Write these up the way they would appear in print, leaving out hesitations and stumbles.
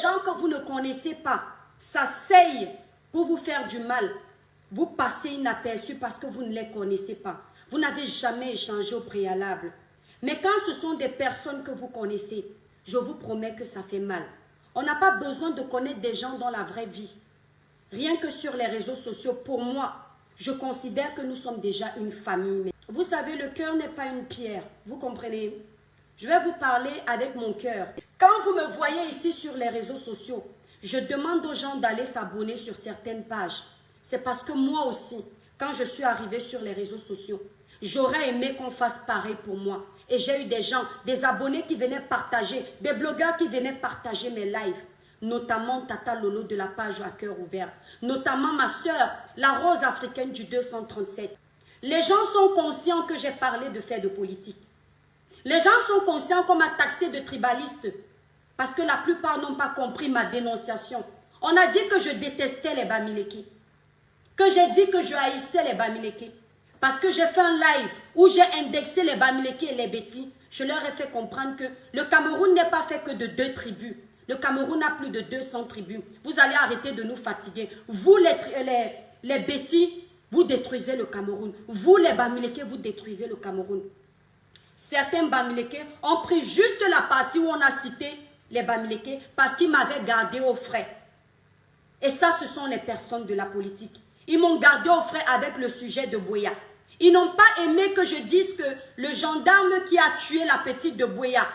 gens que vous ne connaissez pas s'asseyent pour vous faire du mal, vous passez inaperçu parce que vous ne les connaissez pas. Vous n'avez jamais échangé au préalable. Mais quand ce sont des personnes que vous connaissez, je vous promets que ça fait mal. On n'a pas besoin de connaître des gens dans la vraie vie. Rien que sur les réseaux sociaux, pour moi, je considère que nous sommes déjà une famille. Vous savez, le cœur n'est pas une pierre. Vous comprenez? Je vais vous parler avec mon cœur. Quand vous me voyez ici sur les réseaux sociaux, je demande aux gens d'aller s'abonner sur certaines pages. C'est parce que moi aussi, quand je suis arrivée sur les réseaux sociaux, j'aurais aimé qu'on fasse pareil pour moi. Et j'ai eu des gens, des abonnés qui venaient partager, des blogueurs qui venaient partager mes lives. Notamment Tata Lolo de la page à cœur ouvert. Notamment ma soeur, la Rose africaine du 237. Les gens sont conscients que j'ai parlé de faits de politique. Les gens sont conscients qu'on m'a taxé de tribaliste. Parce que la plupart n'ont pas compris ma dénonciation. On a dit que je détestais les Bamileke. Que j'ai dit que je haïssais les Bamileke. Parce que j'ai fait un live où j'ai indexé les Bamileke et les Bétis. Je leur ai fait comprendre que le Cameroun n'est pas fait que de 2 tribus. Le Cameroun a plus de 200 tribus. Vous allez arrêter de nous fatiguer. Vous, les Bétis, vous détruisez le Cameroun. Vous, les Bamileke, vous détruisez le Cameroun. Certains Bamileke ont pris juste la partie où on a cité les Bamileke parce qu'ils m'avaient gardé au frais. Et ça, ce sont les personnes de la politique. Ils m'ont gardé au frais avec le sujet de Boya. Ils n'ont pas aimé que je dise que le gendarme qui a tué la petite de Boya,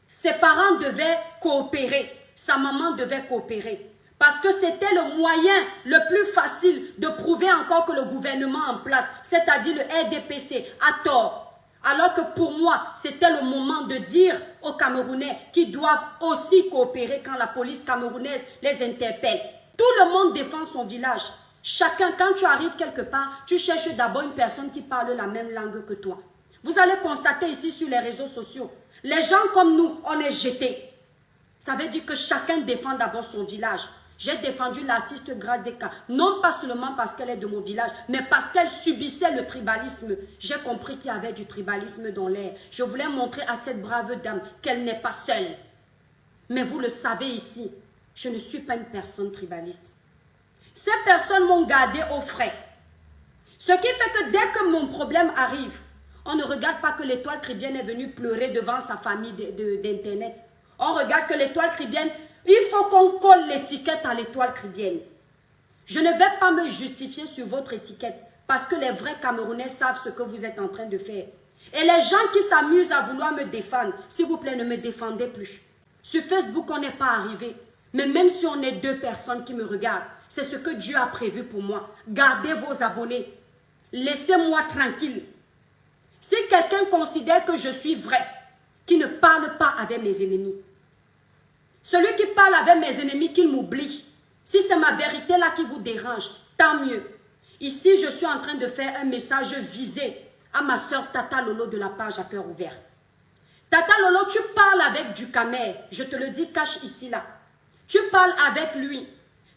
ses parents devaient coopérer. Sa maman devait coopérer. Parce que c'était le moyen le plus facile de prouver encore que le gouvernement en place, c'est-à-dire le RDPC, a tort. Alors que pour moi, c'était le moment de dire aux Camerounais qu'ils doivent aussi coopérer quand la police camerounaise les interpelle. Tout le monde défend son village. Chacun, quand tu arrives quelque part, tu cherches d'abord une personne qui parle la même langue que toi. Vous allez constater ici sur les réseaux sociaux, les gens comme nous, on est jetés. Ça veut dire que chacun défend d'abord son village. J'ai défendu l'artiste Grâce Descamps, non pas seulement parce qu'elle est de mon village, mais parce qu'elle subissait le tribalisme. J'ai compris qu'il y avait du tribalisme dans l'air. Je voulais montrer à cette brave dame qu'elle n'est pas seule. Mais vous le savez ici, je ne suis pas une personne tribaliste. Ces personnes m'ont gardé au frais. Ce qui fait que dès que mon problème arrive, on ne regarde pas que l'étoile chrétienne est venue pleurer devant sa famille d'Internet. On regarde que l'étoile chrétienne, il faut qu'on colle l'étiquette à l'étoile chrétienne. Je ne vais pas me justifier sur votre étiquette parce que les vrais Camerounais savent ce que vous êtes en train de faire. Et les gens qui s'amusent à vouloir me défendre, s'il vous plaît, ne me défendez plus. Sur Facebook, on n'est pas arrivé. Mais même si on est 2 personnes qui me regardent, c'est ce que Dieu a prévu pour moi. Gardez vos abonnés. Laissez-moi tranquille. Si quelqu'un considère que je suis vrai, qui ne parle pas avec mes ennemis, celui qui parle avec mes ennemis, qu'il m'oublie. Si c'est ma vérité là qui vous dérange, tant mieux. Ici, je suis en train de faire un message visé à ma soeur Tata Lolo de la page à cœur ouvert. Tata Lolo, tu parles avec du Camer. Je te le dis, cache ici là. Tu parles avec lui.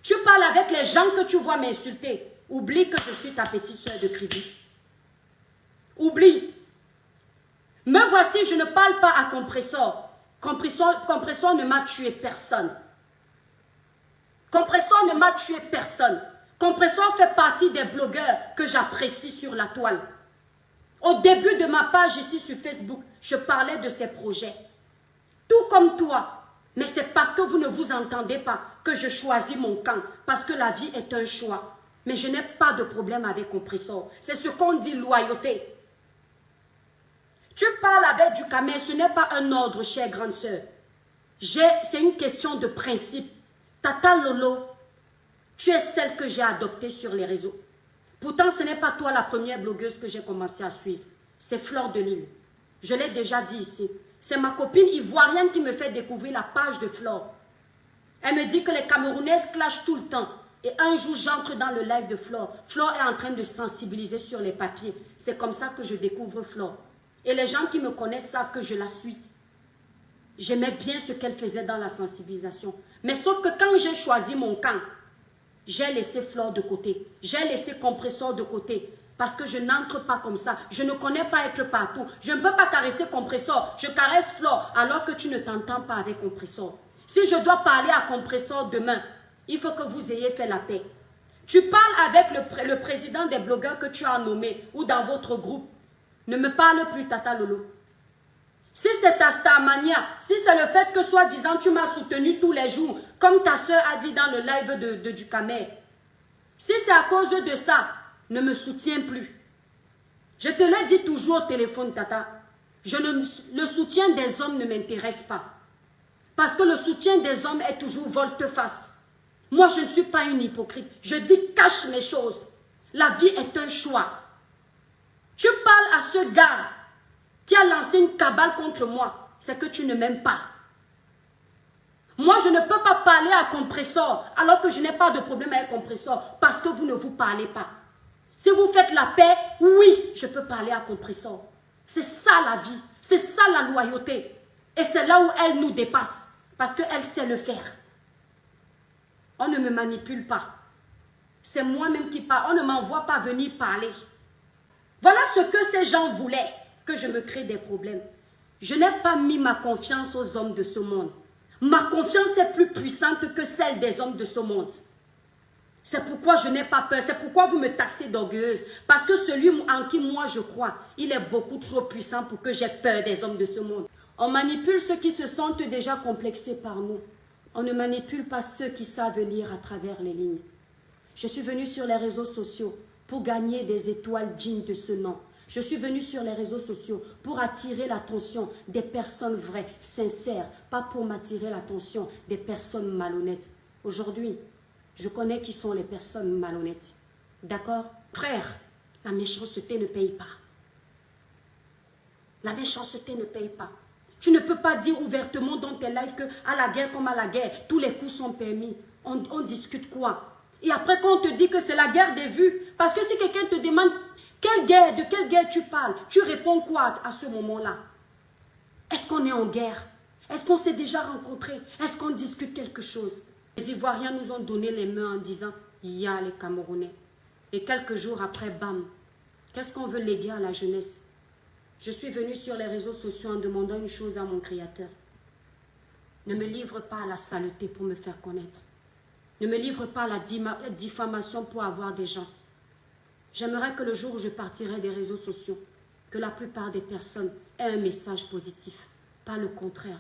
Tu parles avec les gens que tu vois m'insulter. Oublie que je suis ta petite soeur de Kribi. Oublie. Me voici, je ne parle pas à Compressor. Compressor ne m'a tué personne. Compressor ne m'a tué personne. Compressor fait partie des blogueurs que j'apprécie sur la toile. Au début de ma page ici sur Facebook, je parlais de ces projets. Tout comme toi. Mais c'est parce que vous ne vous entendez pas que je choisis mon camp. Parce que la vie est un choix. Mais je n'ai pas de problème avec Compressor. C'est ce qu'on dit loyauté. Tu parles avec du Camer, ce n'est pas un ordre, chère grande sœur. C'est une question de principe. Tata Lolo, tu es celle que j'ai adoptée sur les réseaux. Pourtant, ce n'est pas toi la première blogueuse que j'ai commencé à suivre. C'est Flore de Lille. Je l'ai déjà dit ici. C'est ma copine ivoirienne qui me fait découvrir la page de Flore. Elle me dit que les Camerounaises clashent tout le temps. Et un jour, j'entre dans le live de Flore. Flore est en train de sensibiliser sur les papiers. C'est comme ça que je découvre Flore. Et les gens qui me connaissent savent que je la suis. J'aimais bien ce qu'elle faisait dans la sensibilisation. Mais sauf que quand j'ai choisi mon camp, j'ai laissé Flore de côté. J'ai laissé Compressor de côté. Parce que je n'entre pas comme ça. Je ne connais pas être partout. Je ne peux pas caresser Compressor. Je caresse Flore alors que tu ne t'entends pas avec Compressor. Si je dois parler à Compressor demain, il faut que vous ayez fait la paix. Tu parles avec le président des blogueurs que tu as nommé ou dans votre groupe. Ne me parle plus, Tata Lolo. Si c'est ta mania, si c'est le fait que soi-disant tu m'as soutenu tous les jours, comme ta soeur a dit dans le live du Camer, si c'est à cause de ça, ne me soutiens plus. Je te l'ai dit toujours au téléphone, Tata. Le soutien des hommes ne m'intéresse pas. Parce que le soutien des hommes est toujours volte-face. Moi, je ne suis pas une hypocrite. Je dis cache mes choses. La vie est un choix. Tu parles à ce gars qui a lancé une cabale contre moi. C'est que tu ne m'aimes pas. Moi, je ne peux pas parler à Compressor alors que je n'ai pas de problème avec Compressor parce que vous ne vous parlez pas. Si vous faites la paix, oui, je peux parler à Compressor. C'est ça la vie. C'est ça la loyauté. Et c'est là où elle nous dépasse. Parce qu'elle sait le faire. On ne me manipule pas. C'est moi-même qui parle. On ne m'envoie pas venir parler. Voilà ce que ces gens voulaient. Que je me crée des problèmes. Je n'ai pas mis ma confiance aux hommes de ce monde. Ma confiance est plus puissante que celle des hommes de ce monde. C'est pourquoi je n'ai pas peur. C'est pourquoi vous me taxez d'orgueilleuse. Parce que celui en qui moi je crois, il est beaucoup trop puissant pour que j'ai peur des hommes de ce monde. On manipule ceux qui se sentent déjà complexés par nous. On ne manipule pas ceux qui savent lire à travers les lignes. Je suis venue sur les réseaux sociaux pour gagner des étoiles dignes de ce nom. Je suis venue sur les réseaux sociaux pour attirer l'attention des personnes vraies, sincères, pas pour m'attirer l'attention des personnes malhonnêtes. Aujourd'hui, je connais qui sont les personnes malhonnêtes. D'accord? Frère, la méchanceté ne paye pas. La méchanceté ne paye pas. Tu ne peux pas dire ouvertement dans tes lives qu'à la guerre comme à la guerre, tous les coups sont permis. On discute quoi? Et après quand on te dit que c'est la guerre des vues, parce que si quelqu'un te demande de quelle guerre tu parles, tu réponds quoi à ce moment-là? Est-ce qu'on est en guerre? Est-ce qu'on s'est déjà rencontrés? Est-ce qu'on discute quelque chose? Les Ivoiriens nous ont donné les mains en disant « il y a les Camerounais ». Et quelques jours après, bam, qu'est-ce qu'on veut léguer à la jeunesse? Je suis venue sur les réseaux sociaux en demandant une chose à mon Créateur. Ne me livre pas à la saleté pour me faire connaître. Ne me livre pas à la diffamation pour avoir des gens. J'aimerais que le jour où je partirai des réseaux sociaux, que la plupart des personnes aient un message positif, pas le contraire.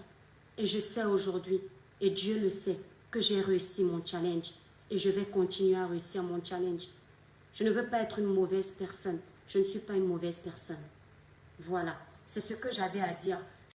Et je sais aujourd'hui, et Dieu le sait, que j'ai réussi mon challenge. Et je vais continuer à réussir mon challenge. Je ne veux pas être une mauvaise personne. Je ne suis pas une mauvaise personne. Voilà, c'est ce que j'avais à dire